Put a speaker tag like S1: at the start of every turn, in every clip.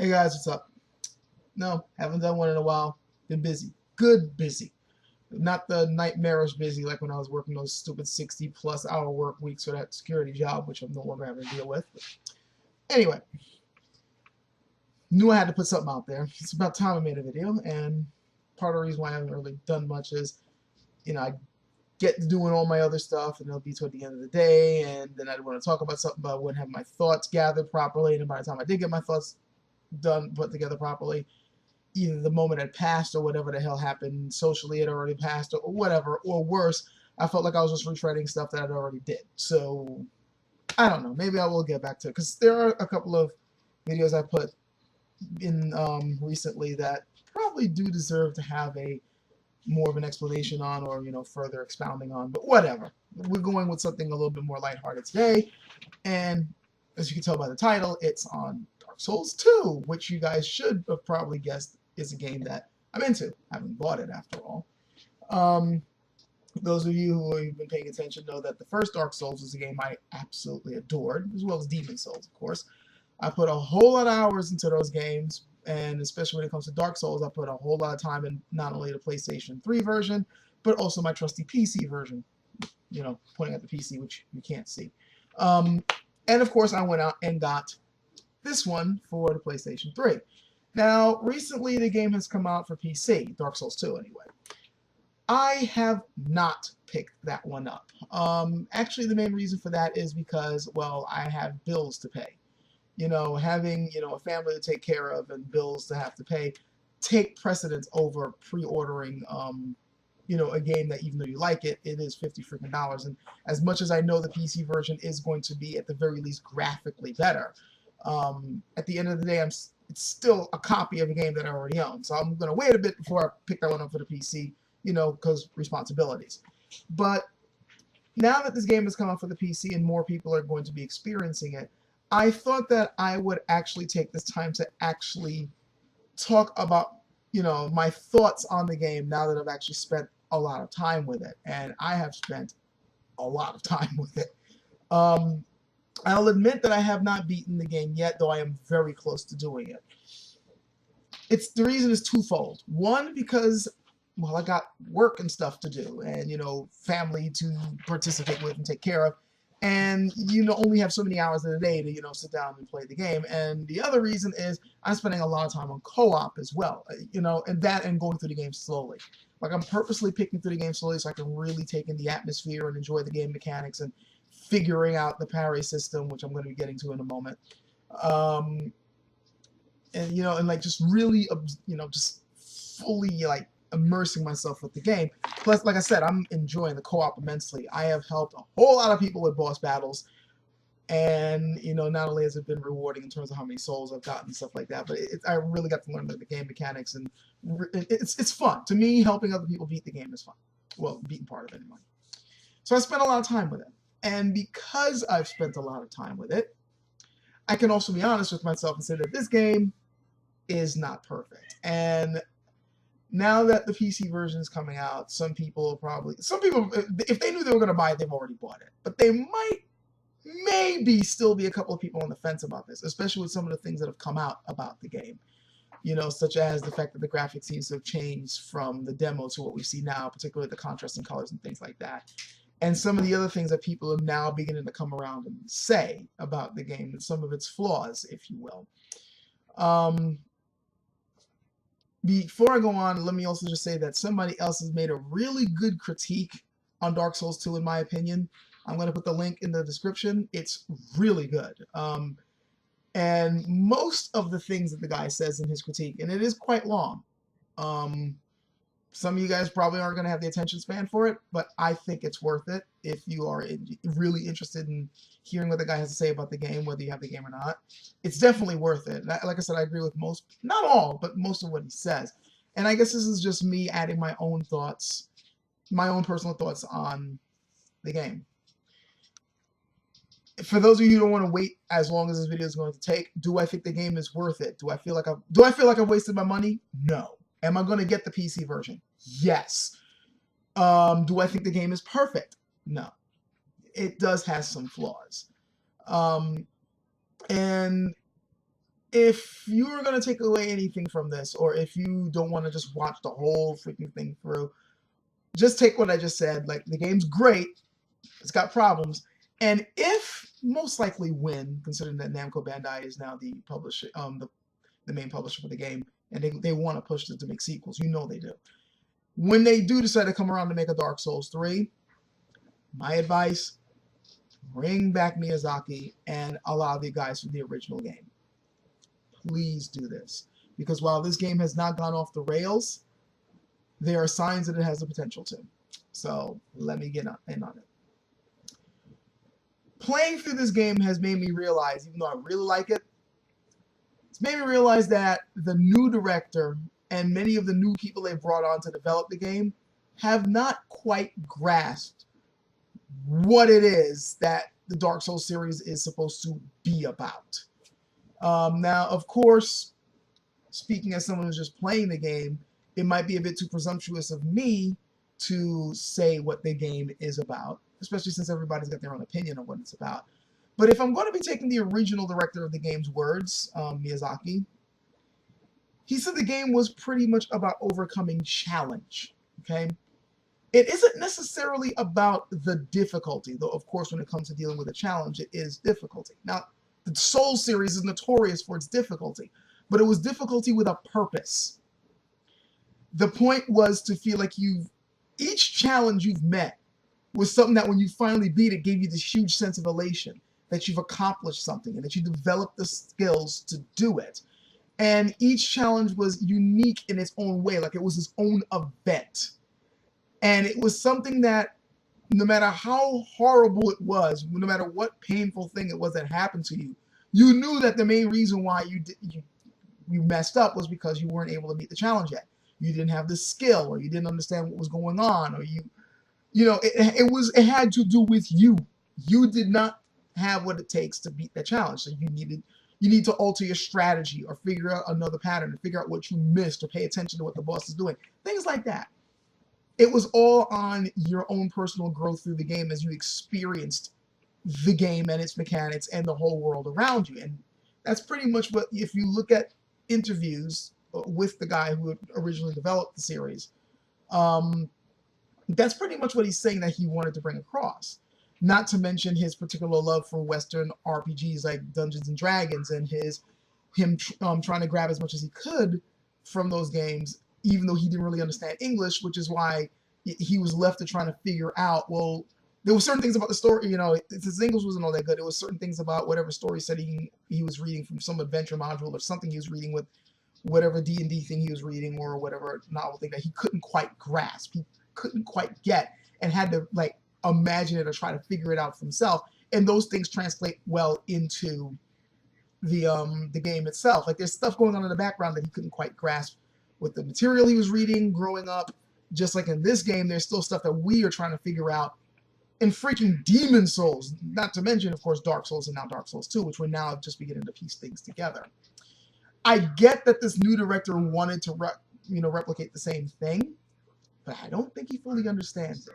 S1: Hey guys, what's up? No, haven't done one in a while. Been busy. Good busy. Not the nightmarish busy like when I was working those stupid 60 plus hour work weeks for that security job, which I'm no longer having to deal with. But anyway, knew I had to put something out there. It's about time I made a video, and part of the reason why I haven't really done much is, I get to doing all my other stuff, and it'll be toward the end of the day, and then I'd want to talk about something, but I wouldn't have my thoughts gathered properly, and by the time I did get my thoughts done, put together properly, either the moment had passed or whatever the hell happened socially had already passed or whatever, or worse, I felt like I was just retreading stuff that I'd already did. So I don't know. Maybe I will get back to it because there are a couple of videos I put in recently that probably do deserve to have a more of an explanation on, or further expounding on. But whatever. We're going with something a little bit more lighthearted today, and as you can tell by the title, it's on Dark Souls 2, which you guys should have probably guessed is a game that I'm into. I haven't bought it after all. Those of you who have been paying attention know that the first Dark Souls was a game I absolutely adored, as well as Demon Souls, of course. I put a whole lot of hours into those games, and especially when it comes to Dark Souls, I put a whole lot of time in not only the PlayStation 3 version, but also my trusty PC version. Pointing at the PC, which you can't see. And of course, I went out and got this one for the PlayStation 3. Now, recently the game has come out for PC, Dark Souls 2 anyway. I have not picked that one up. Actually, the main reason for that is because, well, I have bills to pay. Having, a family to take care of and bills to have to pay take precedence over pre-ordering, a game that, even though you like it, it is $50 freaking dollars. And as much as I know the PC version is going to be, at the very least, graphically better, at the end of the day, it's still a copy of a game that I already own. So I'm going to wait a bit before I pick that one up for the PC, because responsibilities. But now that this game has come out for the PC and more people are going to be experiencing it, I thought that I would actually take this time to actually talk about, my thoughts on the game now that I've actually spent a lot of time with it. And I have spent a lot of time with it. I'll admit that I have not beaten the game yet, though I am very close to doing it. The reason is twofold. One, because, well, I got work and stuff to do, and, family to participate with and take care of. And only have so many hours in a day to, sit down and play the game. And the other reason is I'm spending a lot of time on co-op as well, and going through the game slowly. Like, I'm purposely picking through the game slowly so I can really take in the atmosphere and enjoy the game mechanics and figuring out the parry system, which I'm going to be getting to in a moment. And like just really, just fully like immersing myself with the game. Plus, like I said, I'm enjoying the co-op immensely. I have helped a whole lot of people with boss battles, and not only has it been rewarding in terms of how many souls I've gotten and stuff like that, but I really got to learn the game mechanics, and it's fun. To me, helping other people beat the game is fun. Well, beating part of it anyway. So I spent a lot of time with it, and because I've spent a lot of time with it, I can also be honest with myself and say that this game is not perfect. And now that the PC version is coming out, some people, if they knew they were going to buy it, they've already bought it. But they maybe still be a couple of people on the fence about this, especially with some of the things that have come out about the game. Such as the fact that the graphics seems to have changed from the demo to what we see now, particularly the contrast in colors and things like that. And some of the other things that people are now beginning to come around and say about the game, and some of its flaws, if you will. Before I go on, let me also just say that somebody else has made a really good critique on Dark Souls 2, in my opinion. I'm going to put the link in the description. It's really good. And most of the things that the guy says in his critique, and it is quite long. Some of you guys probably aren't going to have the attention span for it, but I think it's worth it if you are really interested in hearing what the guy has to say about the game, whether you have the game or not. It's definitely worth it. Like I said, I agree with most, not all, but most of what he says. And I guess this is just me adding my own thoughts, my own personal thoughts on the game. For those of you who don't want to wait as long as this video is going to take, do I think the game is worth it? Do I feel like I've wasted my money? No. Am I going to get the PC version? Yes. Do I think the game is perfect? No. It does have some flaws. And if you are going to take away anything from this, or if you don't want to just watch the whole freaking thing through, just take what I just said. Like, the game's great. It's got problems. And if most likely win, considering that Namco Bandai is now the publisher, the main publisher for the game, and they want to push it to make sequels. You know they do. When they do decide to come around to make a Dark Souls 3, my advice, bring back Miyazaki and allow the guys from the original game. Please do this. Because while this game has not gone off the rails, there are signs that it has the potential to. So let me get in on it. Playing through this game has made me realize, even though I really like it, it's made me realize that the new director and many of the new people they brought on to develop the game have not quite grasped what it is that the Dark Souls series is supposed to be about. Now, of course, speaking as someone who's just playing the game, it might be a bit too presumptuous of me to say what the game is about, especially since everybody's got their own opinion on what it's about. But if I'm going to be taking the original director of the game's words, Miyazaki, he said the game was pretty much about overcoming challenge, okay? It isn't necessarily about the difficulty, though of course when it comes to dealing with a challenge, it is difficulty. Now, the Souls series is notorious for its difficulty, but it was difficulty with a purpose. The point was to feel like each challenge you've met was something that when you finally beat it gave you this huge sense of elation, that you've accomplished something and that you developed the skills to do it. And each challenge was unique in its own way, like it was its own event. And it was something that no matter how horrible it was, no matter what painful thing it was that happened to you, you knew that the main reason why you messed up was because you weren't able to meet the challenge yet. You didn't have the skill, or you didn't understand what was going on, or it had to do with you. You did not have what it takes to beat that challenge. So you need to alter your strategy, or figure out another pattern, or figure out what you missed, or pay attention to what the boss is doing. Things like that. It was all on your own personal growth through the game as you experienced the game and its mechanics and the whole world around you. And that's pretty much what, if you look at interviews with the guy who originally developed the series, that's pretty much what he's saying that he wanted to bring across. Not to mention his particular love for Western RPGs like Dungeons and Dragons, and him trying to grab as much as he could from those games, even though he didn't really understand English, which is why he was left to trying to figure out, well, there were certain things about the story, his English wasn't all that good. There were certain things about whatever story setting he was reading from some adventure module or something he was reading with whatever D&D thing he was reading, or whatever novel thing that he couldn't quite grasp. He couldn't quite get, and had to imagine it or try to figure it out for himself. And those things translate well into the game itself. Like, there's stuff going on in the background that he couldn't quite grasp with the material he was reading growing up. Just like in this game, there's still stuff that we are trying to figure out in freaking Demon Souls. Not to mention, of course, Dark Souls and now Dark Souls 2, which we're now just beginning to piece things together. I get that this new director wanted to replicate the same thing, but I don't think he fully understands it.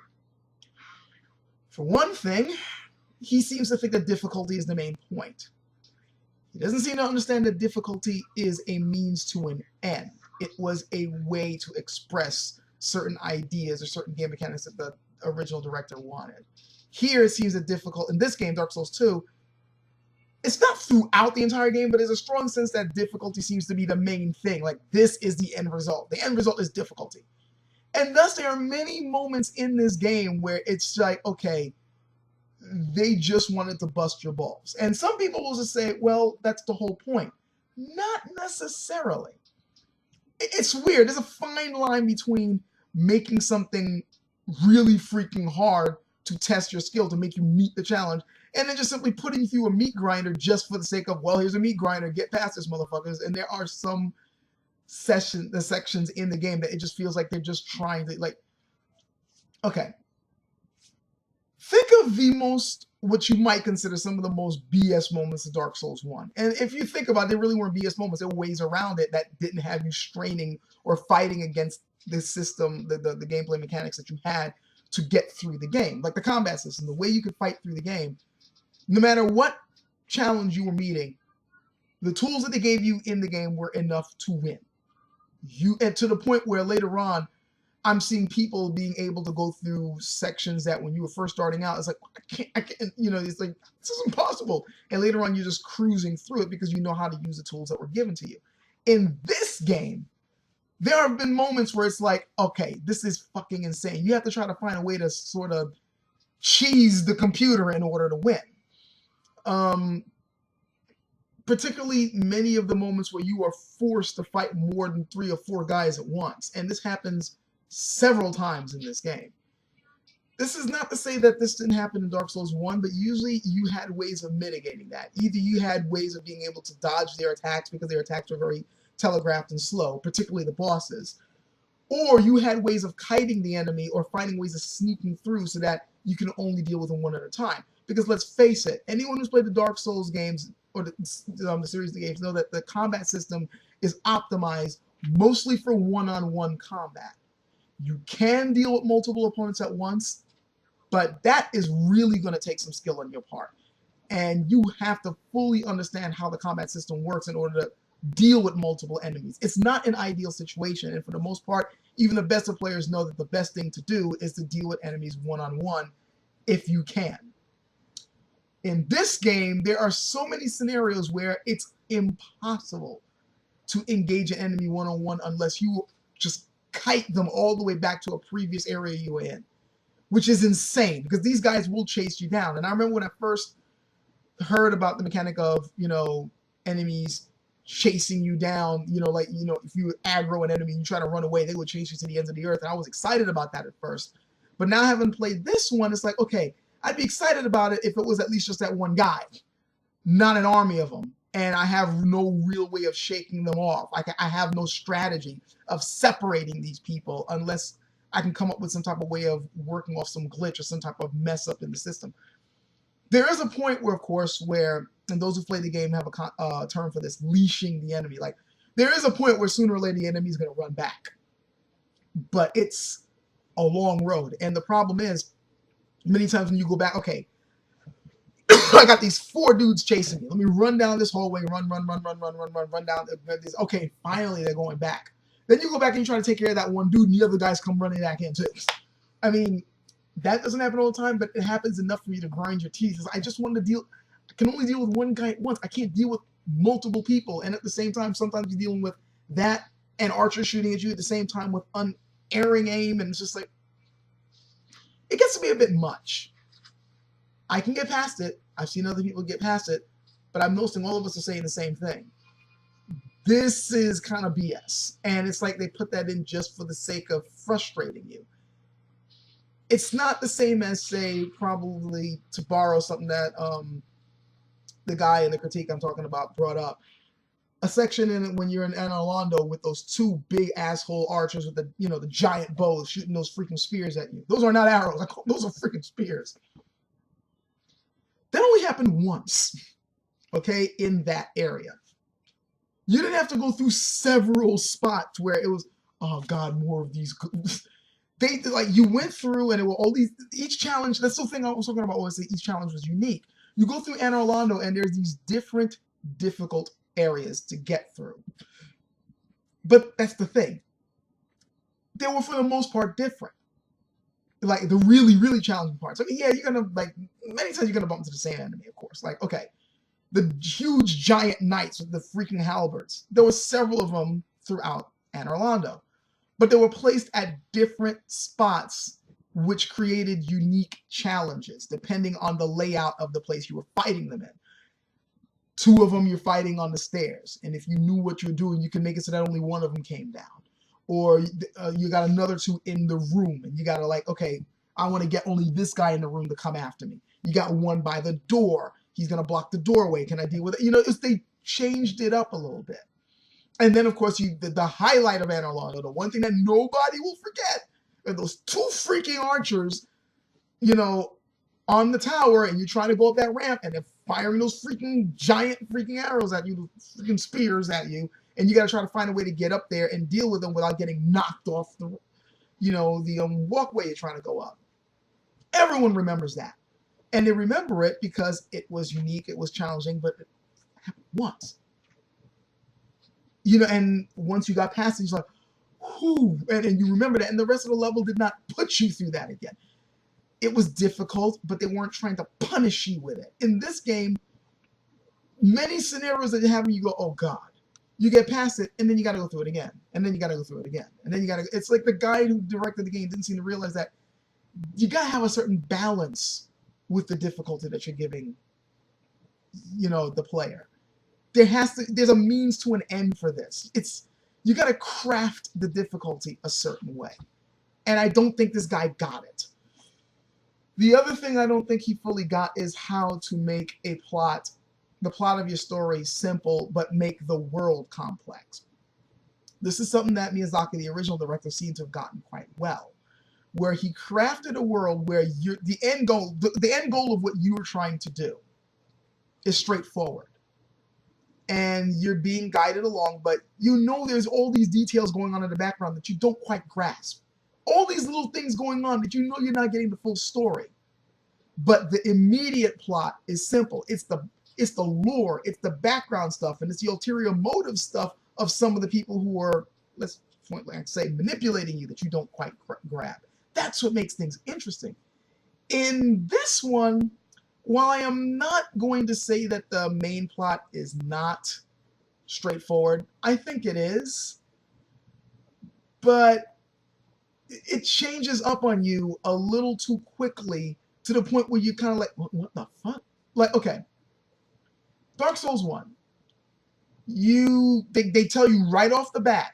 S1: For one thing, he seems to think that difficulty is the main point. He doesn't seem to understand that difficulty is a means to an end. It was a way to express certain ideas or certain game mechanics that the original director wanted. Here, it seems that in this game, Dark Souls 2, it's not throughout the entire game, but there's a strong sense that difficulty seems to be the main thing. Like, this is the end result. The end result is difficulty. And thus, there are many moments in this game where it's like, okay, they just wanted to bust your balls. And some people will just say, well, that's the whole point. Not necessarily. It's weird. There's a fine line between making something really freaking hard to test your skill, to make you meet the challenge, and then just simply putting through a meat grinder just for the sake of, well, here's a meat grinder, get past this, motherfuckers. And there are some sections in the game that it just feels like they're just trying to, okay. Think of what you might consider some of the most BS moments of Dark Souls 1. And if you think about it, they really weren't BS moments. There were ways around it that didn't have you straining or fighting against the system, the gameplay mechanics that you had to get through the game. Like the combat system, the way you could fight through the game. No matter what challenge you were meeting, The tools that they gave you in the game were enough to win. And to the point where later on, I'm seeing people being able to go through sections that when you were first starting out, it's like, I can't, it's like, this is impossible. And later on, you're just cruising through it because you know how to use the tools that were given to you. In this game, there have been moments where it's like, okay, this is fucking insane. You have to try to find a way to sort of cheese the computer in order to win. Particularly many of the moments where you are forced to fight more than 3 or 4 guys at once. And this happens several times in this game. This is not to say that this didn't happen in Dark Souls 1, but usually you had ways of mitigating that. Either you had ways of being able to dodge their attacks because their attacks were very telegraphed and slow, particularly the bosses, or you had ways of kiting the enemy or finding ways of sneaking through so that you can only deal with them one at a time. Because let's face it, anyone who's played the Dark Souls games or the series of games know that the combat system is optimized mostly for one-on-one combat. You can deal with multiple opponents at once, but that is really going to take some skill on your part. And you have to fully understand how the combat system works in order to deal with multiple enemies. It's not an ideal situation, and for the most part, even the best of players know that the best thing to do is to deal with enemies one-on-one if you can. In this game, there are so many scenarios where it's impossible to engage an enemy one-on-one unless you just kite them all the way back to a previous area you were in, which is insane because these guys will chase you down. And I remember when I first heard about the mechanic of, enemies chasing you down, if you aggro an enemy and you try to run away, they would chase you to the ends of the earth. And I was excited about that at first. But now having played this one, it's like, okay, I'd be excited about it if it was at least just that one guy, not an army of them. And I have no real way of shaking them off. I have no strategy of separating these people unless I can come up with some type of way of working off some glitch or some type of mess up in the system. There is a point where, of course, and those who play the game have a term for this, leashing the enemy. Like, there is a point where sooner or later the enemy is going to run back. But it's a long road. And the problem is, many times when you go back, okay, I got these 4 dudes chasing me. Let me run down this hallway, run down this. Okay, finally they're going back. Then you go back and you try to take care of that one dude, and the other guys come running back in too. I mean, that doesn't happen all the time, but it happens enough for you to grind your teeth. I just want to I can only deal with one guy at once. I can't deal with multiple people. And at the same time, sometimes you're dealing with that and archers shooting at you at the same time with unerring aim. And it's just like, it gets to be a bit much. I can get past it. I've seen other people get past it, but I'm noticing all of us are saying the same thing. This is kind of BS. And it's like they put that in just for the sake of frustrating you. It's not the same as, say, probably, to borrow something that the guy in the critique I'm talking about brought up, a section in it when you're in Anne Orlando with those 2 big asshole archers with the giant bows shooting those freaking spears at you. Those are not arrows. Those are freaking spears. That only happened once, okay, in that area. You didn't have to go through several spots where it was, oh God, more of these. You went through and it were all these, each challenge, that's the thing I was talking about, was that each challenge was unique. You go through Anne Orlando and there's these different difficult areas to get through. But that's the thing. They were for the most part different. Like the really, really challenging parts. Yeah, you're gonna many times you're gonna bump into the same enemy, of course. Like, okay, the huge giant knights with the freaking halberds. There were several of them throughout Anne Orlando, but they were placed at different spots, which created unique challenges depending on the layout of the place you were fighting them in. 2 of them you're fighting on the stairs, and if you knew what you were doing, you can make it so that only one of them came down. Or you got another 2 in the room, and you got to okay, I want to get only this guy in the room to come after me. You got one by the door. He's going to block the doorway. Can I deal with it? They changed it up a little bit. And then, of course, the highlight of Anne Orlando, the one thing that nobody will forget, are those 2 freaking archers, on the tower, and you're trying to go up that ramp, and they're firing those freaking giant freaking arrows at you, freaking spears at you, and you got to try to find a way to get up there and deal with them without getting knocked off the walkway you're trying to go up. Everyone remembers that, and they remember it because it was unique, it was challenging, but it happened once. and once you got past it, you're like, whoo, and you remember that, and the rest of the level did not put you through that again. It was difficult, but they weren't trying to punish you with it. In this game, many scenarios that have you go, oh God. You get past it, and then you got to go through it again, and then you got to go through it again, and then you got to. It's like the guy who directed the game didn't seem to realize that you got to have a certain balance with the difficulty that you're giving, the player. There's a means to an end for this. You got to craft the difficulty a certain way, and I don't think this guy got it. The other thing I don't think he fully got is how to make the plot of your story simple, but make the world complex. This is something that Miyazaki, the original director, seemed to have gotten quite well, where he crafted a world where the end goal of what you were trying to do is straightforward, and you're being guided along, but there's all these details going on in the background that you don't quite grasp. All these little things going on that you're not getting the full story. But the immediate plot is simple. It's the lore, it's the background stuff, and it's the ulterior motive stuff of some of the people who are, let's say, manipulating you that you don't quite grab. That's what makes things interesting. In this one, while I am not going to say that the main plot is not straightforward, I think it is, but it changes up on you a little too quickly to the point where you kind of like, what the fuck? Like, okay, Dark Souls 1, they tell you right off the bat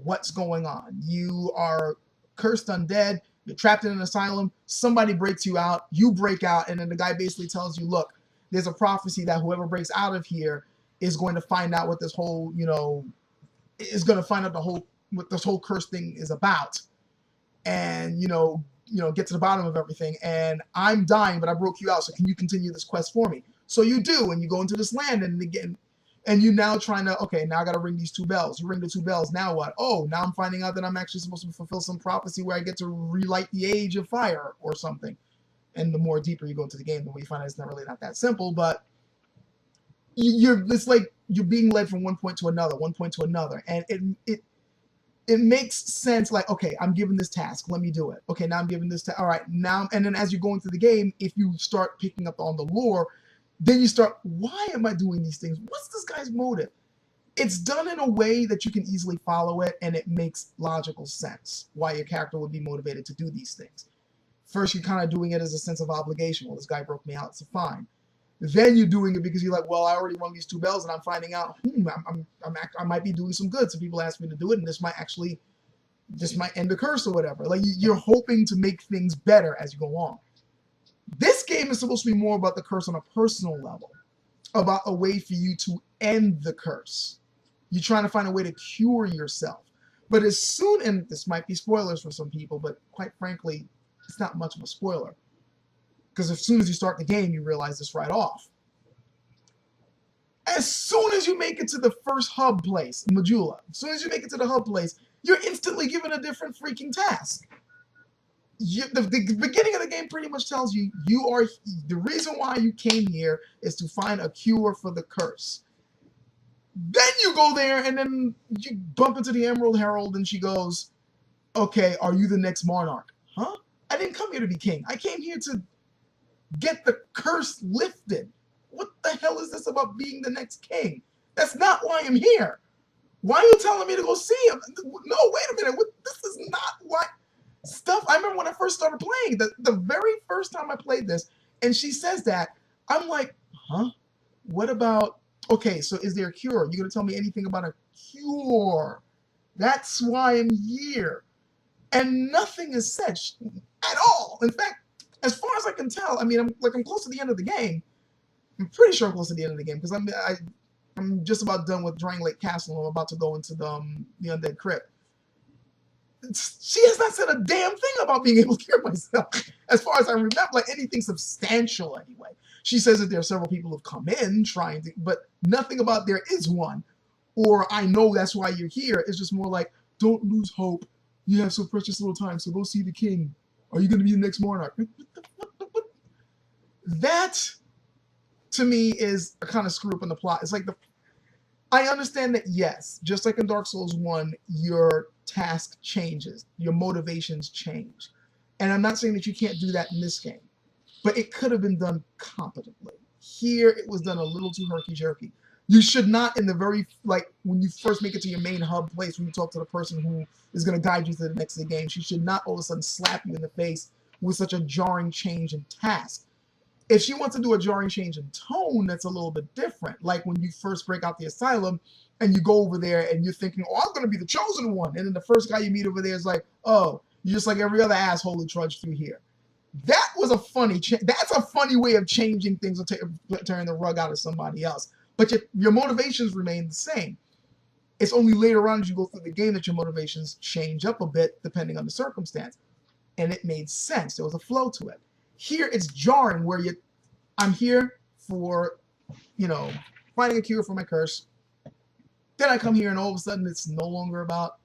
S1: what's going on. You are cursed undead, you're trapped in an asylum, somebody breaks you out, you break out, and then the guy basically tells you, look, there's a prophecy that whoever breaks out of here is going to find out what this whole, what this whole curse thing is about. And, get to the bottom of everything. And I'm dying, but I broke you out, so can you continue this quest for me? So you do, and you go into this land, and again, and you now trying to, okay, now I got to ring these 2 bells. You ring the 2 bells, now what? Oh, now I'm finding out that I'm actually supposed to fulfill some prophecy where I get to relight the age of fire or something. And the more deeper you go into the game, the more you find out it's not that simple, but it's like you're being led from one point to another, and it makes sense. Like, okay, I'm given this task, let me do it. Okay, now I'm given this all right, now, and then as you're going through the game, if you start picking up on the lore, then you start, why am I doing these things? What's this guy's motive? It's done in a way that you can easily follow it, and it makes logical sense why your character would be motivated to do these things. First, you're kind of doing it as a sense of obligation. Well, this guy broke me out, so fine. Then you're doing it because you're like, well, I already rung these 2 bells, and I'm finding out, I might be doing some good. So people ask me to do it, and this might end the curse or whatever. Like, you're hoping to make things better as you go on. This game is supposed to be more about the curse on a personal level, about a way for you to end the curse. You're trying to find a way to cure yourself. But as soon, and this might be spoilers for some people, but quite frankly, it's not much of a spoiler. Because as soon as you start the game, you realize this right off. As soon as you make it to the first hub place, Majula, as soon as you make it to the hub place, you're instantly given a different freaking task. The beginning of the game pretty much tells you the reason why you came here is to find a cure for the curse. Then you go there, and then you bump into the Emerald Herald, and she goes, okay, are you the next monarch? Huh? I didn't come here to be king. I came here to get the curse lifted. What the hell is this about being the next king? That's not why I'm here. Why are you telling me to go see him? No, wait a minute. This is not what stuff. I remember when I first started playing, the very first time I played this, and she says that, I'm like, huh? What about, okay, so is there a cure? You're going to tell me anything about a cure? That's why I'm here. And nothing is said at all. In fact, as far as I can tell, I mean, I'm close to the end of the game. I'm pretty sure I'm close to the end of the game because I'm just about done with Drain Lake Castle. I'm about to go into the Undead Crypt. She has not said a damn thing about being able to cure myself, as far as I remember, like anything substantial anyway. She says that there are several people who've come in trying to, but nothing about there is one, or I know that's why you're here. It's just more like, don't lose hope. You have so precious little time, so go see the king. Are you going to be the next monarch? What? That, to me, is a kind of screw up in the plot. It's like I understand that, yes, just like in Dark Souls 1, your task changes, your motivations change. And I'm not saying that you can't do that in this game, but it could have been done competently. Here, it was done a little too herky-jerky. You should not, in the very, like, when you first make it to your main hub place, when you talk to the person who is going to guide you to the next of the game, she should not all of a sudden slap you in the face with such a jarring change in task. If she wants to do a jarring change in tone, that's a little bit different. Like when you first break out the asylum and you go over there and you're thinking, oh, I'm going to be the chosen one. And then the first guy you meet over there is like, oh, you're just like every other asshole who trudged through here. That was a funny, that's a funny way of changing things or turning the rug out of somebody else. But your motivations remain the same. It's only later on as you go through the game that your motivations change up a bit depending on the circumstance. And it made sense. There was a flow to it. Here it's jarring where I'm here for, finding a cure for my curse. Then I come here and all of a sudden it's no longer about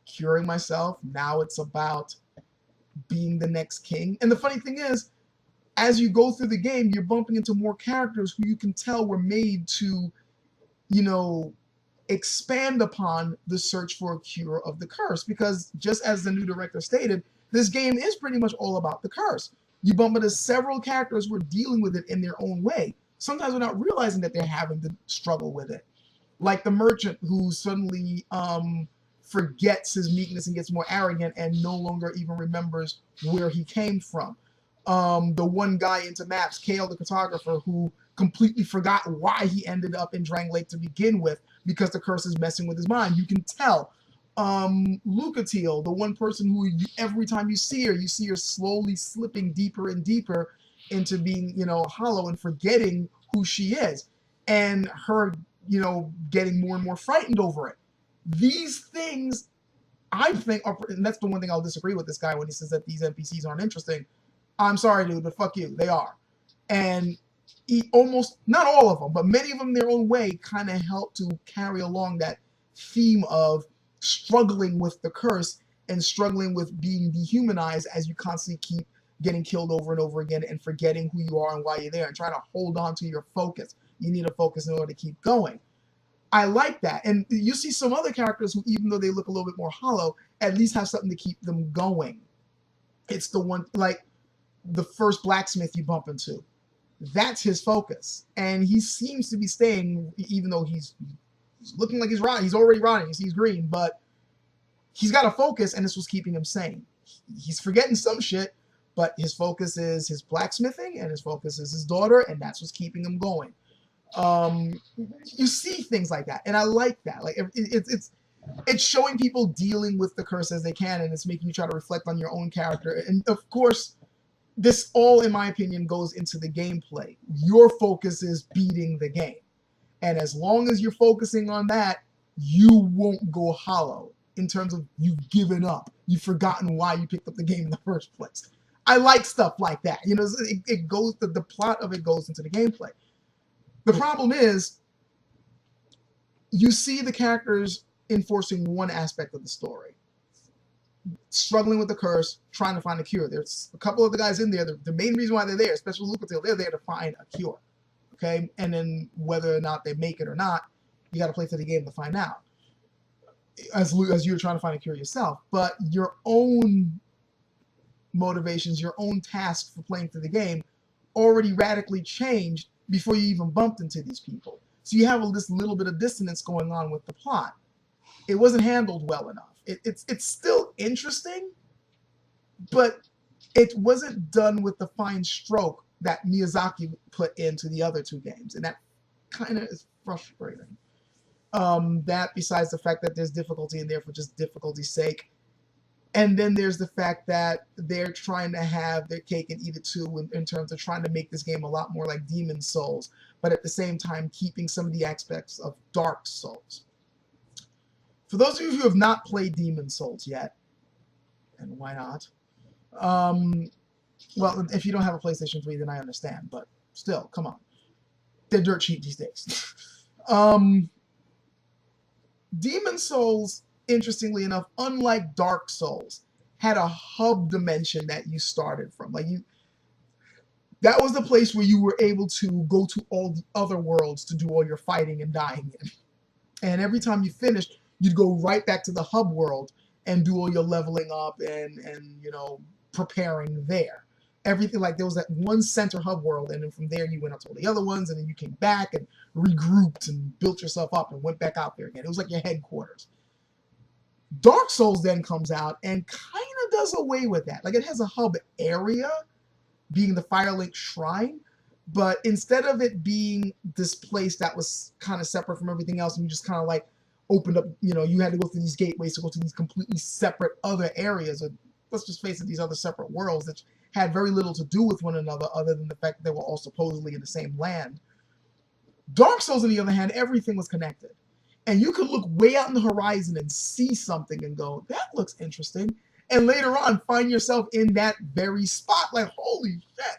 S1: curing myself. Now it's about being the next king. And the funny thing is, as you go through the game, you're bumping into more characters who you can tell were made to, expand upon the search for a cure of the curse. Because just as the new director stated, this game is pretty much all about the curse. You bump into several characters who are dealing with it in their own way, sometimes without realizing that they're having to struggle with it. Like the merchant who suddenly forgets his meekness and gets more arrogant and no longer even remembers where he came from. The one guy into maps, Kale the cartographer, who completely forgot why he ended up in Drang Lake to begin with because the curse is messing with his mind. You can tell. Lucatiel, the one person who every time you see her slowly slipping deeper and deeper into being, hollow and forgetting who she is, and her, getting more and more frightened over it. These things, I think, and that's the one thing I'll disagree with this guy when he says that these NPCs aren't interesting. I'm sorry, dude, but fuck you, they are. And almost, not all of them, but many of them in their own way kind of help to carry along that theme of struggling with the curse and struggling with being dehumanized as you constantly keep getting killed over and over again and forgetting who you are and why you're there and trying to hold on to your focus. You need a focus in order to keep going. I like that. And you see some other characters who, even though they look a little bit more hollow, at least have something to keep them going. It's the one, like the first blacksmith you bump into. That's his focus. And he seems to be staying, even though he's looking like he's rotting. He's already rotting. He's green, but he's got a focus, and this was keeping him sane. He's forgetting some shit, but his focus is his blacksmithing, and his focus is his daughter, and that's what's keeping him going. You see things like that, and I like that. Like it's showing people dealing with the curse as they can, and it's making you try to reflect on your own character. And of course, this all, in my opinion, goes into the gameplay. Your focus is beating the game. And as long as you're focusing on that, you won't go hollow in terms of you've given up. You've forgotten why you picked up the game in the first place. I like stuff like that. It goes, the plot of it goes into the gameplay. The problem is, you see the characters enforcing one aspect of the story. Struggling with the curse, trying to find a cure. There's a couple of the guys in there. The main reason why they're there, especially Lucatiel, they're there to find a cure. Okay, and then whether or not they make it or not, you got to play through the game to find out. As you're trying to find a cure yourself, but your own motivations, your own task for playing through the game, already radically changed before you even bumped into these people. So you have this little bit of dissonance going on with the plot. It wasn't handled well enough. It's still interesting, but it wasn't done with the fine stroke that Miyazaki put into the other two games, and that kind of is frustrating. That besides the fact that there's difficulty in there for just difficulty's sake, and then there's the fact that they're trying to have their cake and eat it too in terms of trying to make this game a lot more like Demon Souls, but at the same time keeping some of the aspects of Dark Souls. For those of you who have not played Demon Souls yet, and why not? Well, if you don't have a PlayStation 3, then I understand, but still, come on. They're dirt cheap these days. Demon Souls, interestingly enough, unlike Dark Souls, had a hub dimension that you started from. That was the place where you were able to go to all the other worlds to do all your fighting and dying in. And every time you finished, you'd go right back to the hub world and do all your leveling up and preparing there. Everything, like, there was that one center hub world, and then from there you went up to all the other ones, and then you came back and regrouped and built yourself up and went back out there again. It was like your headquarters. Dark Souls then comes out and kind of does away with that. Like, it has a hub area, being the Firelink Shrine, but instead of it being this place that was kind of separate from everything else, and you just kind of like opened up, you had to go through these gateways to go to these completely separate other areas, or let's just face it, these other separate worlds that had very little to do with one another other than the fact that they were all supposedly in the same land. Dark Souls, on the other hand, everything was connected. And you could look way out in the horizon and see something and go, that looks interesting. And later on, find yourself in that very spot, like, holy shit,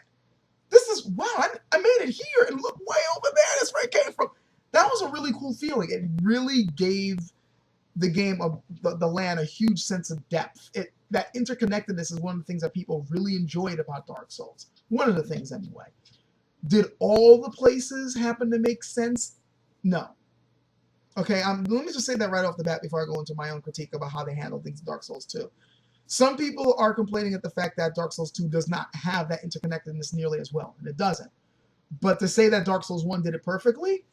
S1: this is, wow, I made it here, and look way over there, that's where it came from. That was a really cool feeling. It really gave the game, the land, a huge sense of depth. That interconnectedness is one of the things that people really enjoyed about Dark Souls. One of the things, anyway. Did all the places happen to make sense? No. Okay, let me just say that right off the bat before I go into my own critique about how they handle things in Dark Souls 2. Some people are complaining at the fact that Dark Souls 2 does not have that interconnectedness nearly as well, and it doesn't. But to say that Dark Souls 1 did it perfectly,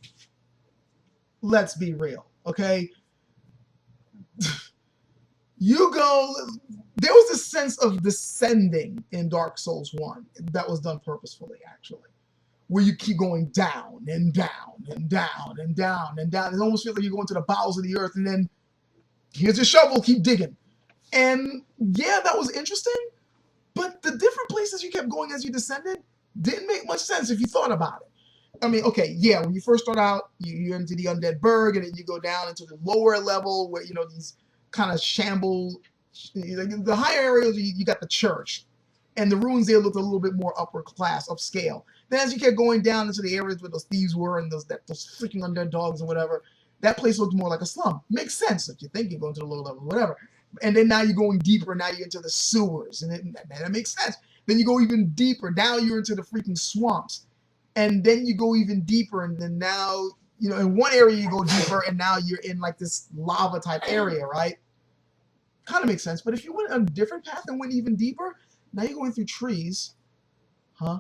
S1: let's be real, okay? There was a sense of descending in Dark Souls 1 that was done purposefully, actually, where you keep going down and down and down and down and down. It almost feels like you're going to the bowels of the earth, and then here's your shovel, keep digging. And yeah, that was interesting, but the different places you kept going as you descended didn't make much sense if you thought about it. I mean, okay, yeah, when you first start out, you're into the Undead Burg, and then you go down into the lower level where, these kind of shambles. The higher areas, you got the church, and the ruins there looked a little bit more upper class, upscale. Then as you kept going down into the areas where those thieves were and those freaking undead dogs and whatever, that place looked more like a slum. Makes sense if you think you're going to the lower level, whatever. And then now you're going deeper. Now you're into the sewers, and that makes sense. Then you go even deeper. Now you're into the freaking swamps, and then you go even deeper. And then now, in one area you go deeper, and now you're in like this lava type area, right? Kind of makes sense. But if you went on a different path and went even deeper, now you're going through trees, huh?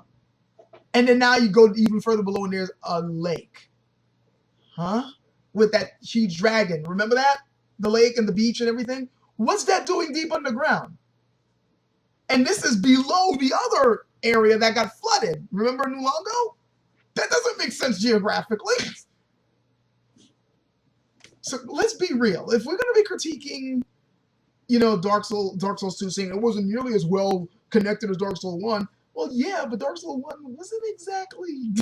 S1: And then now you go even further below, and there's a lake, huh? With that huge dragon. Remember that? The lake and the beach and everything? What's that doing deep underground? And this is below the other area that got flooded. Remember Nulongo? That doesn't make sense geographically. So let's be real. If we're going to be critiquing, Dark Souls 2, saying it wasn't nearly as well connected as Dark Souls 1, well, yeah, but Dark Souls 1 wasn't exactly...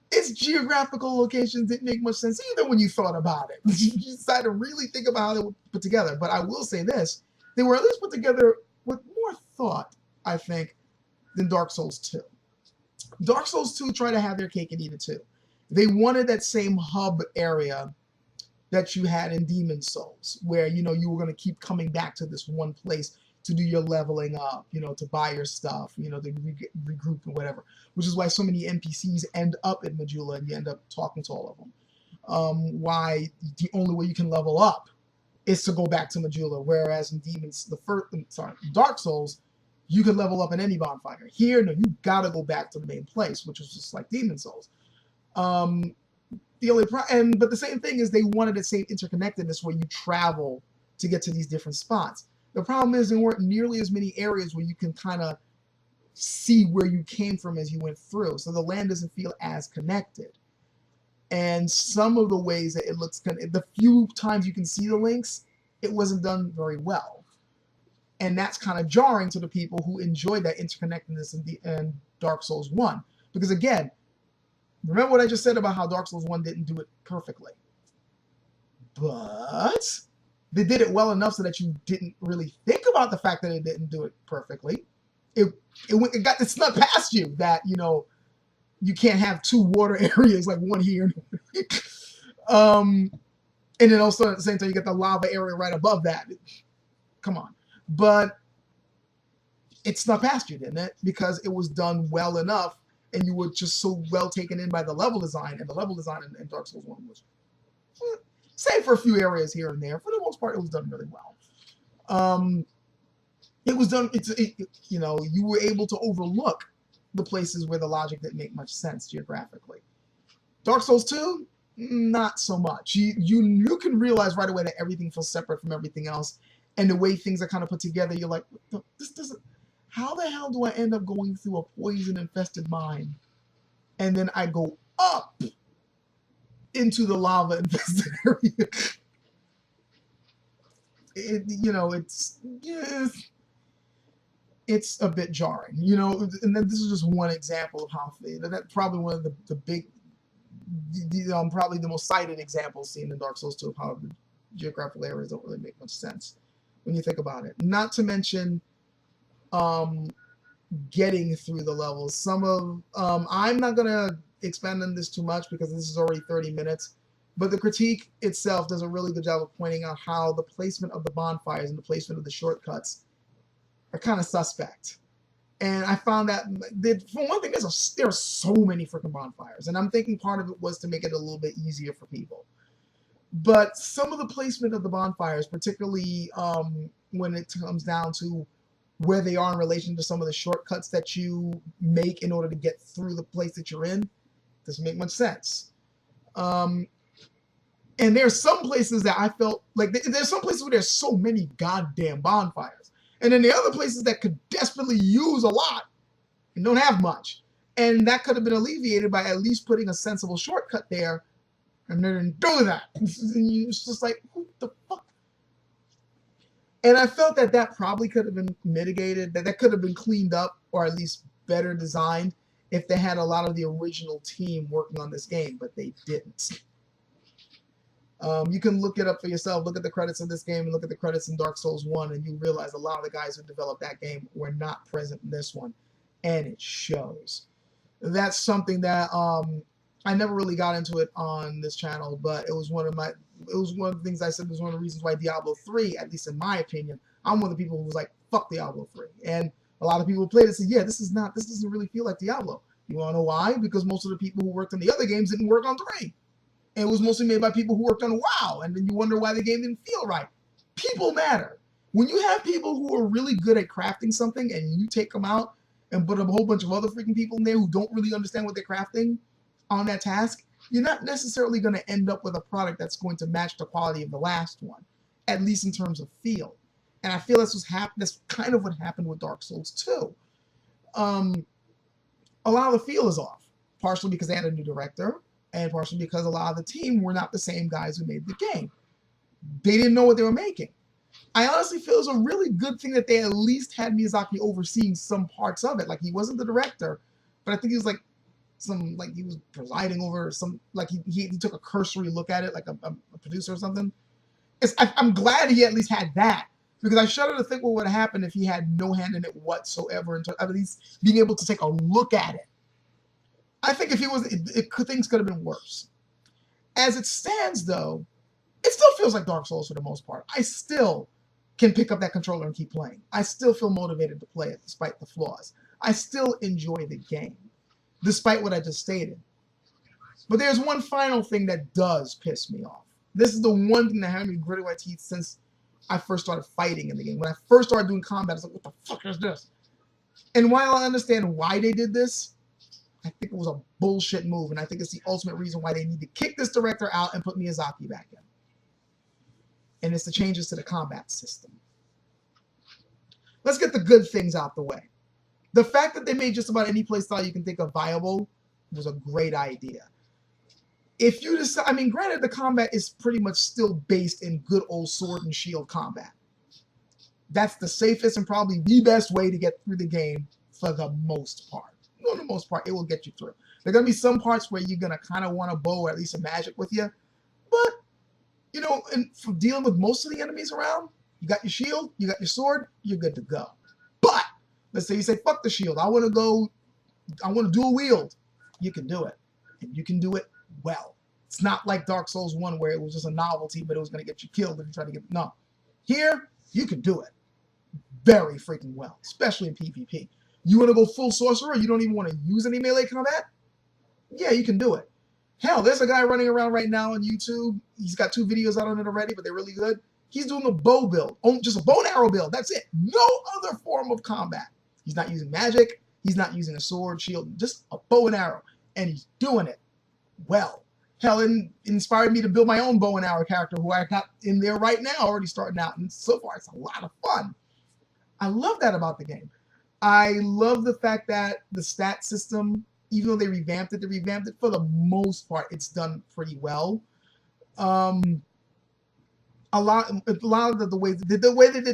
S1: Its geographical locations didn't make much sense either when you thought about it. You decided to really think about how they were put together. But I will say this, they were at least put together with more thought, I think, than Dark Souls 2. Dark Souls 2 tried to have their cake and eat it too. They wanted that same hub area that you had in Demon Souls, where, you were going to keep coming back to this one place to do your leveling up, to buy your stuff, to regroup and whatever, which is why so many NPCs end up in Majula and you end up talking to all of them. Why the only way you can level up is to go back to Majula, whereas in Dark Souls, you can level up in any bonfire. Here, no, you gotta go back to the main place, which is just like Demon Souls. But the same thing is they wanted the same interconnectedness where you travel to get to these different spots. The problem is there weren't nearly as many areas where you can kind of see where you came from as you went through. So the land doesn't feel as connected. And some of the ways that it looks, the few times you can see the links, it wasn't done very well. And that's kind of jarring to the people who enjoyed that interconnectedness in Dark Souls 1. Because again, remember what I just said about how Dark Souls 1 didn't do it perfectly. But they did it well enough so that you didn't really think about the fact that it didn't do it perfectly. It snuck past you that, you can't have two water areas, like one here. And then also at the same time, you get the lava area right above that. Come on. But it snuck past you, didn't it? Because it was done well enough, and you were just so well taken in by the level design, and the level design in Dark Souls 1 was save for a few areas here and there. For the most part, it was done really well. It was done. You know, you were able to overlook the places where the logic didn't make much sense geographically. Dark Souls 2, not so much. You can realize right away that everything feels separate from everything else, and the way things are kind of put together, you're like, this doesn't. How the hell do I end up going through a poison-infested mine, and then I go up into the lava-infested area? You know, it's a bit jarring, you know, and then this is just one example of how that's probably one of the big, probably the most cited examples seen in Dark Souls 2 of how the geographical areas don't really make much sense when you think about it. Not to mention, getting through the levels. Some of, I'm not gonna expand on this too much because this is already 30 minutes. But the critique itself does a really good job of pointing out how the placement of the bonfires and the placement of the shortcuts are kind of suspect. And I found that, for one thing, there are so many freaking bonfires. And I'm thinking part of it was to make it a little bit easier for people. But some of the placement of the bonfires, particularly when it comes down to where they are in relation to some of the shortcuts that you make in order to get through the place that you're in, doesn't make much sense. And there's some places that I felt like there's some places where there's so many goddamn bonfires. And then the other places that could desperately use a lot and don't have much. And that could have been alleviated by at least putting a sensible shortcut there. And they didn't do that. It's just like, what the fuck? And I felt that probably could have been mitigated, that could have been cleaned up or at least better designed if they had a lot of the original team working on this game, but they didn't. You can look it up for yourself. Look at the credits of this game and look at the credits in Dark Souls 1, and you realize a lot of the guys who developed that game were not present in this one, and it shows. That's something that I never really got into it on this channel, but it was one of the things I said was one of the reasons why Diablo 3, at least in my opinion, I'm one of the people who was like, fuck Diablo 3. And a lot of people who played it said, yeah, this doesn't really feel like Diablo. You want to know why? Because most of the people who worked on the other games didn't work on 3. It was mostly made by people who worked on WoW, and then you wonder why the game didn't feel right. People matter. When you have people who are really good at crafting something and you take them out and put a whole bunch of other freaking people in there who don't really understand what they're crafting on that task, you're not necessarily going to end up with a product that's going to match the quality of the last one, at least in terms of feel. And I feel that's kind of what happened with Dark Souls 2. A lot of the feel is off, partially because they had a new director, and partially because a lot of the team were not the same guys who made the game. They didn't know what they were making. I honestly feel it's a really good thing that they at least had Miyazaki overseeing some parts of it. Like, he wasn't the director, but I think he was like he was presiding over some, like he took a cursory look at it, like a producer or something. I'm glad he at least had that, because I shudder to think what would have happened if he had no hand in it whatsoever, in terms of at least being able to take a look at it. I think if he was, things could have been worse. As it stands, though, it still feels like Dark Souls for the most part. I still can pick up that controller and keep playing. I still feel motivated to play it despite the flaws. I still enjoy the game, despite what I just stated. But there's one final thing that does piss me off. This is the one thing that had me gritting my teeth since I first started fighting in the game. When I first started doing combat, I was like, what the fuck is this? And while I understand why they did this, I think it was a bullshit move, and I think it's the ultimate reason why they need to kick this director out and put Miyazaki back in. And it's the changes to the combat system. Let's get the good things out the way. The fact that they made just about any playstyle you can think of viable was a great idea. If you decide, I mean, granted, the combat is pretty much still based in good old sword and shield combat. That's the safest and probably the best way to get through the game for the most part. For the most part, it will get you through. There are going to be some parts where you're going to kind of want a bow or at least a magic with you. But, you know, and for dealing with most of the enemies around, you got your shield, you got your sword, you're good to go. But, let's say you say, fuck the shield. I want to dual wield. You can do it. And you can do it well. It's not like Dark Souls 1 where it was just a novelty, but it was going to get you killed if you try to get... No. Here, you can do it very freaking well, especially in PvP. You want to go full sorcerer? You don't even want to use any melee combat? Yeah, you can do it. Hell, there's a guy running around right now on YouTube. He's got 2 videos out on it already, but they're really good. He's doing a bow build, just a bow and arrow build. That's it. No other form of combat. He's not using magic. He's not using a sword, shield, just a bow and arrow. And he's doing it well. Hell, it inspired me to build my own bow and arrow character who I got in there right now, already starting out. And so far, it's a lot of fun. I love that about the game. I love the fact that the stat system, even though they revamped it for the most part. It's done pretty well. A lot of the way they did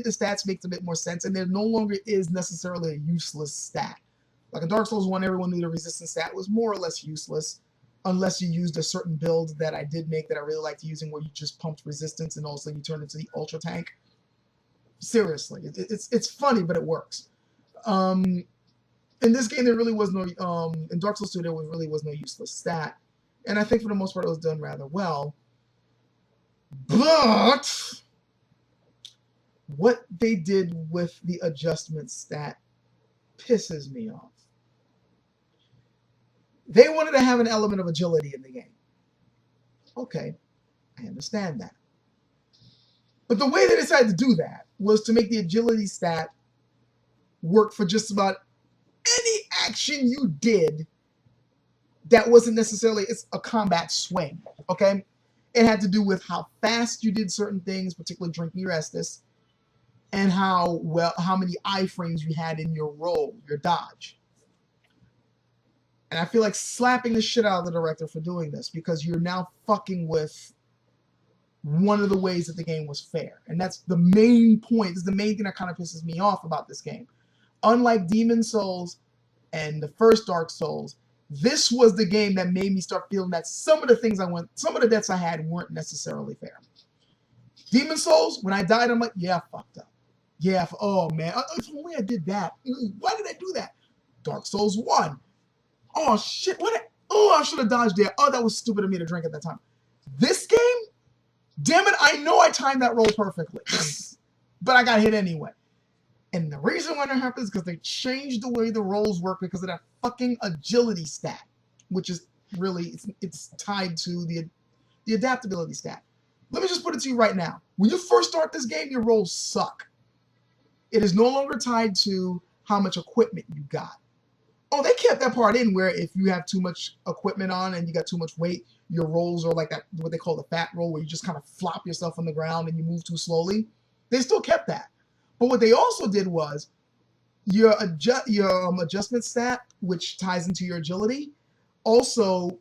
S1: the stats makes a bit more sense, and there no longer is necessarily a useless stat. Like in Dark Souls 1, everyone knew the resistance stat was more or less useless, unless you used a certain build that I did make that I really liked using, where you just pumped resistance and also you turned into the ultra tank. Seriously, it's funny, but it works. In this game, there really was no in Dark Souls 2 there really was no useless stat, and I think for the most part it was done rather well. But what they did with the adjustment stat pisses me off. They wanted to have an element of agility in the game. Okay, I understand that. But the way they decided to do that was to make the agility stat work for just about any action you did that wasn't necessarily a combat swing, okay? It had to do with how fast you did certain things, particularly drinking your Estus, and how many iframes you had in your roll, your dodge. And I feel like slapping the shit out of the director for doing this, because you're now fucking with one of the ways that the game was fair. And that's the main point. This is the main thing that kind of pisses me off about this game. Unlike Demon Souls and the first Dark Souls, this was the game that made me start feeling that some of the deaths I had weren't necessarily fair. Demon Souls, when I died, I'm like, yeah, I fucked up. Yeah, oh man, if only I did that. Why did I do that? Dark Souls 1. Oh shit, I should have dodged there. Oh, that was stupid of me to drink at that time. This game, damn it, I know I timed that roll perfectly. But I got hit anyway. And the reason why that happens is because they changed the way the rolls work because of that fucking agility stat, which is really, it's tied to the adaptability stat. Let me just put it to you right now. When you first start this game, your rolls suck. It is no longer tied to how much equipment you got. Oh, they kept that part in where if you have too much equipment on and you got too much weight, your rolls are like that, what they call the fat roll, where you just kind of flop yourself on the ground and you move too slowly. They still kept that. But what they also did was your adjustment stat, which ties into your agility, also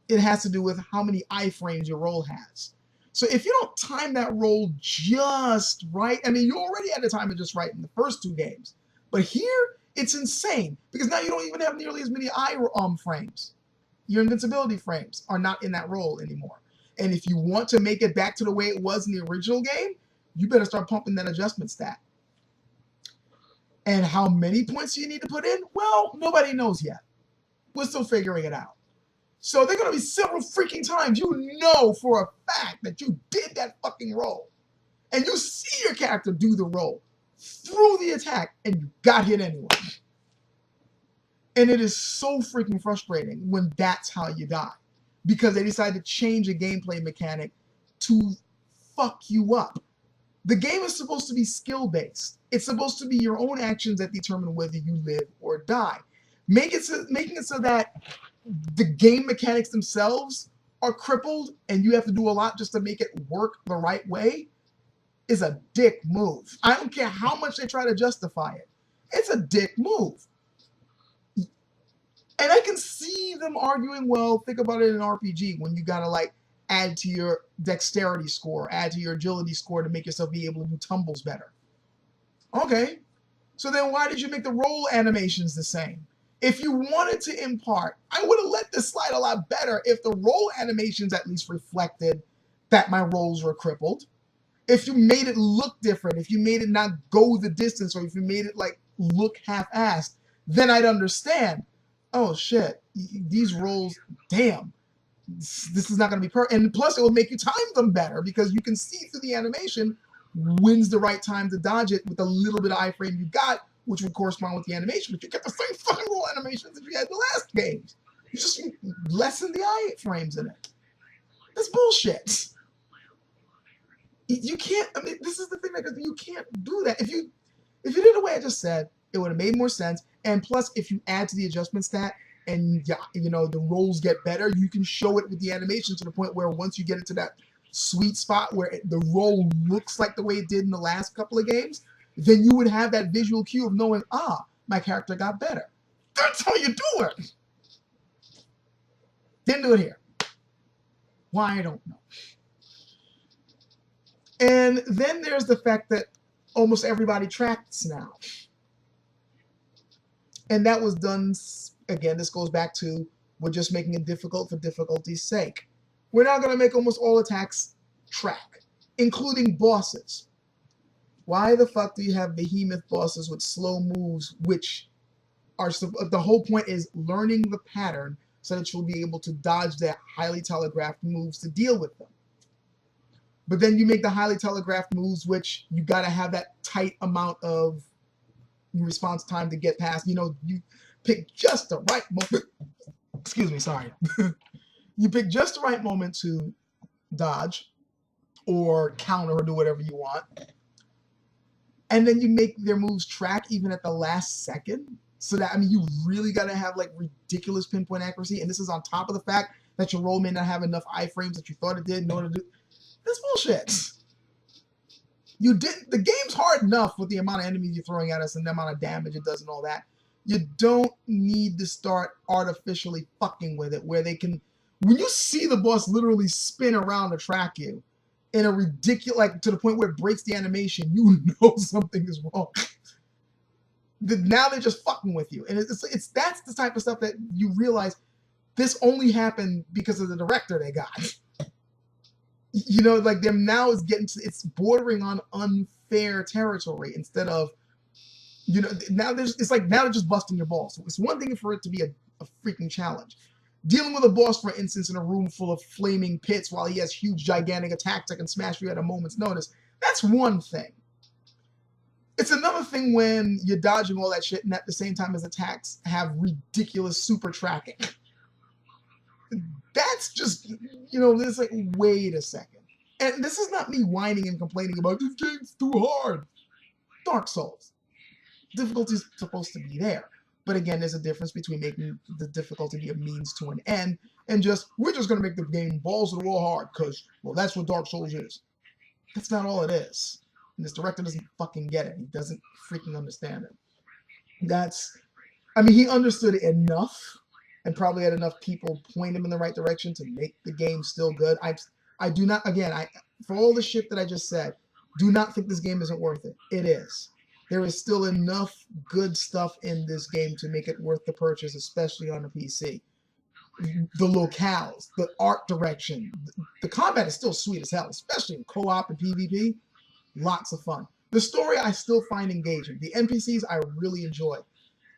S1: it has to do with how many iframes your roll has. So if you don't time that roll just right, I mean, you already had to time it just right in the first 2 games. But here, it's insane, because now you don't even have nearly as many frames. Your invincibility frames are not in that roll anymore. And if you want to make it back to the way it was in the original game, you better start pumping that adjustment stat. And how many points do you need to put in? Well, nobody knows yet. We're still figuring it out. So there are going to be several freaking times you know for a fact that you did that fucking roll. And you see your character do the roll through the attack, and you got hit anyway. And it is so freaking frustrating when that's how you die, because they decided to change a gameplay mechanic to fuck you up. The game is supposed to be skill-based. It's supposed to be your own actions that determine whether you live or die. Making it so that the game mechanics themselves are crippled and you have to do a lot just to make it work the right way is a dick move. I don't care how much they try to justify it. It's a dick move. And I can see them arguing, well, think about it in an RPG when you gotta like add to your dexterity score, add to your agility score to make yourself be able to do tumbles better. Okay, so then why did you make the roll animations the same? If you wanted to impart, I would have let this slide a lot better if the roll animations at least reflected that my rolls were crippled. If you made it look different, if you made it not go the distance, or if you made it like look half-assed, then I'd understand. Oh shit, these rolls, damn, this is not going to be perfect. And plus, it will make you time them better because you can see through the animation when's the right time to dodge it with a little bit of iframe you got, which would correspond with the animation. But you get the same fucking roll animations that you had in the last games. You just lessen the iframes in it. That's bullshit. You can't. I mean, this is the thing that you can't do that. If you did the way I just said, it would have made more sense. And plus, if you add to the adjustment stat and the rolls get better, you can show it with the animation to the point where once you get into that sweet spot where the roll looks like the way it did in the last couple of games, then you would have that visual cue of knowing, my character got better. That's how you do it. Didn't do it here. Why, I don't know. And then there's the fact that almost everybody tracks now. And that was done, again, this goes back to, we're just making it difficult for difficulty's sake. We're now going to make almost all attacks track, including bosses. Why the fuck do you have behemoth bosses with slow moves, which are, the whole point is learning the pattern so that you'll be able to dodge their highly telegraphed moves to deal with them. But then you make the highly telegraphed moves, which you got to have that tight amount of response time to get past. You pick just the right moment. Excuse me, sorry. You pick just the right moment to dodge or counter or do whatever you want. And then you make their moves track even at the last second. So that, I mean, you really got to have like ridiculous pinpoint accuracy. And this is on top of the fact that your roll may not have enough iframes that you thought it did in order to do. That's bullshit. The game's hard enough with the amount of enemies you're throwing at us and the amount of damage it does and all that. You don't need to start artificially fucking with it where they can, when you see the boss literally spin around to track you in a ridiculous, like to the point where it breaks the animation, you know something is wrong. Now they're just fucking with you. And it's that's the type of stuff that you realize this only happened because of the director they got. Like them now is getting to, it's bordering on unfair territory instead of, now it's like now they're just busting your balls. So it's one thing for it to be a freaking challenge. Dealing with a boss, for instance, in a room full of flaming pits while he has huge, gigantic attacks that can smash you at a moment's notice, that's one thing. It's another thing when you're dodging all that shit and at the same time as attacks have ridiculous super tracking. That's just, it's like, wait a second. And this is not me whining and complaining about this game's too hard. Dark Souls. Difficulty's supposed to be there. But again, there's a difference between making the difficulty be a means to an end and we're just going to make the game balls to the wall hard because, well, that's what Dark Souls is. That's not all it is. And this director doesn't fucking get it. He doesn't freaking understand it. He understood it enough and probably had enough people point him in the right direction to make the game still good. I do not, again, for all the shit that I just said, do not think this game isn't worth it. It is. There is still enough good stuff in this game to make it worth the purchase, especially on the PC. The locales, the art direction, the combat is still sweet as hell, especially in co-op and PvP. Lots of fun. The story I still find engaging. The NPCs I really enjoy.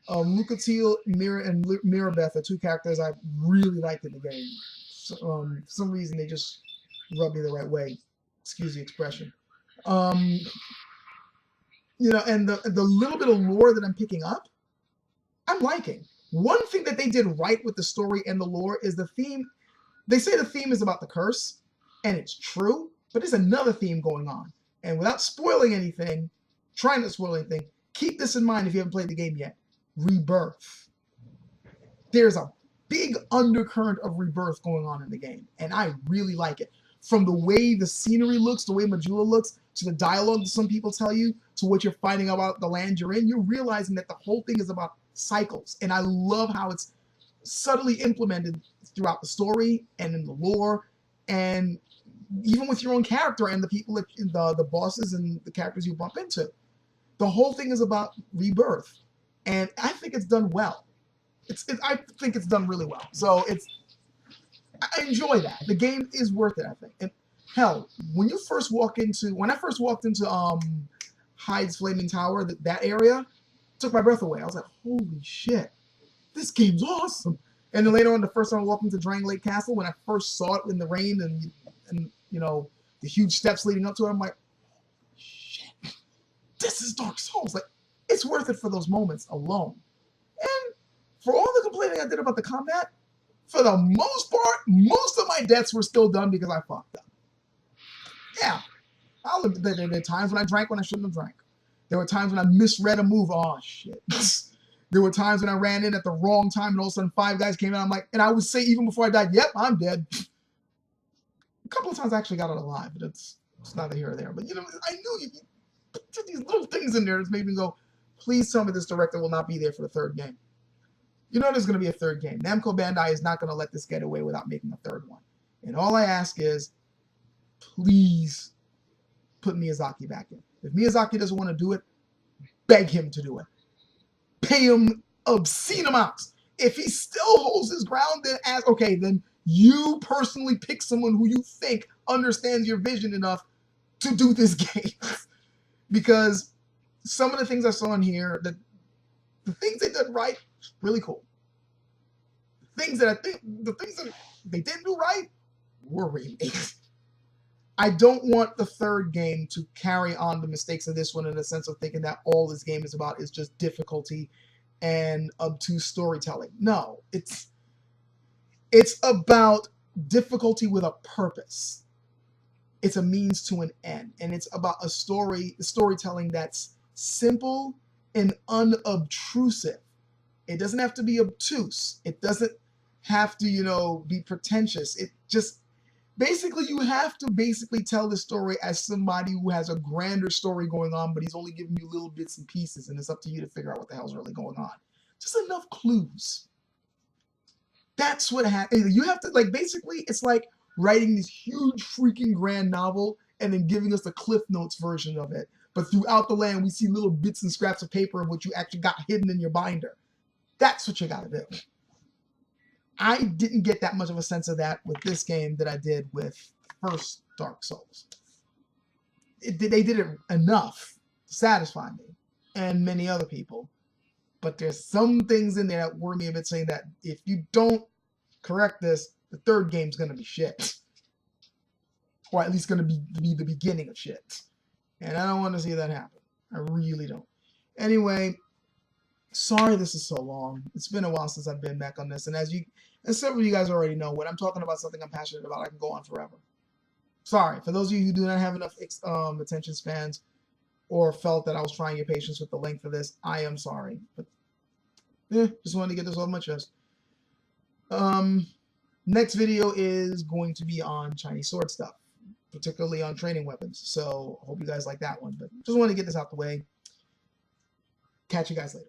S1: Lucatiel, Mira, and Mirabeth are two characters I really liked in the game. So, for some reason, they just rub me the right way. Excuse the expression. And the little bit of lore that I'm picking up, I'm liking. One thing that they did right with the story and the lore is the theme. They say the theme is about the curse, and it's true, but there's another theme going on. And without spoiling anything, trying to spoil anything, keep this in mind if you haven't played the game yet. Rebirth. There's a big undercurrent of rebirth going on in the game, and I really like it. From the way the scenery looks, the way Majula looks, to the dialogue that some people tell you, to what you're finding about the land you're in, you're realizing that the whole thing is about cycles. And I love how it's subtly implemented throughout the story and in the lore, and even with your own character and the people, the bosses and the characters you bump into. The whole thing is about rebirth. And I think it's done well. I think it's done really well. So I enjoy that. The game is worth it, I think. And hell, when I first walked into Hyde's Flaming Tower, that area, took my breath away. I was like, holy shit, this game's awesome. And then later on, the first time I walked into Drang Lake Castle, when I first saw it in the rain and the huge steps leading up to it, I'm like, shit, this is Dark Souls. Like, it's worth it for those moments alone. And for all the complaining I did about the combat, for the most part, most of my deaths were still done because I fucked up. Yeah. There were times when I drank when I shouldn't have drank. There were times when I misread a move. Oh, shit. There were times when I ran in at the wrong time and all of a sudden 5 guys came in. I'm like, and I would say even before I died, yep, I'm dead. A couple of times I actually got it alive, but it's neither here or there. But, you know, I knew you put these little things in there that made me go, please tell me this director will not be there for the third game. You know there's going to be a third game. Namco Bandai is not going to let this get away without making a third one. And all I ask is, please put Miyazaki back in. If Miyazaki doesn't want to do it, beg him to do it. Pay him obscene amounts. If he still holds his ground, then ask, okay, then you personally pick someone who you think understands your vision enough to do this game. Because some of the things I saw in here, the things they did right, really cool. The things that they didn't do right were remakes. I don't want the third game to carry on the mistakes of this one in the sense of thinking that all this game is about is just difficulty and obtuse storytelling. No, it's about difficulty with a purpose. It's a means to an end, and it's about a storytelling that's simple and unobtrusive. It doesn't have to be obtuse. It doesn't have to, you know, be pretentious. It just basically, you have to basically tell the story as somebody who has a grander story going on, but he's only giving you little bits and pieces, and it's up to you to figure out what the hell's really going on. Just enough clues. That's what happens. You have to, like, basically, it's like writing this huge freaking grand novel and then giving us the Cliff Notes version of it. But throughout the land, we see little bits and scraps of paper of what you actually got hidden in your binder. That's what you got to do. I didn't get that much of a sense of that with this game that I did with first Dark Souls. They did it enough to satisfy me and many other people. But there's some things in there that worry me a bit, saying that if you don't correct this, the third game's going to be shit. Or at least going to be the beginning of shit. And I don't want to see that happen. I really don't. Anyway, sorry this is so long. It's been a while since I've been back on this. And as several of you guys already know, when I'm talking about something I'm passionate about, I can go on forever. Sorry. For those of you who do not have enough attention spans or felt that I was trying your patience with the length of this, I am sorry. But just wanted to get this off my chest. Next video is going to be on Chinese sword stuff, particularly on training weapons. So I hope you guys like that one. But just wanted to get this out the way. Catch you guys later.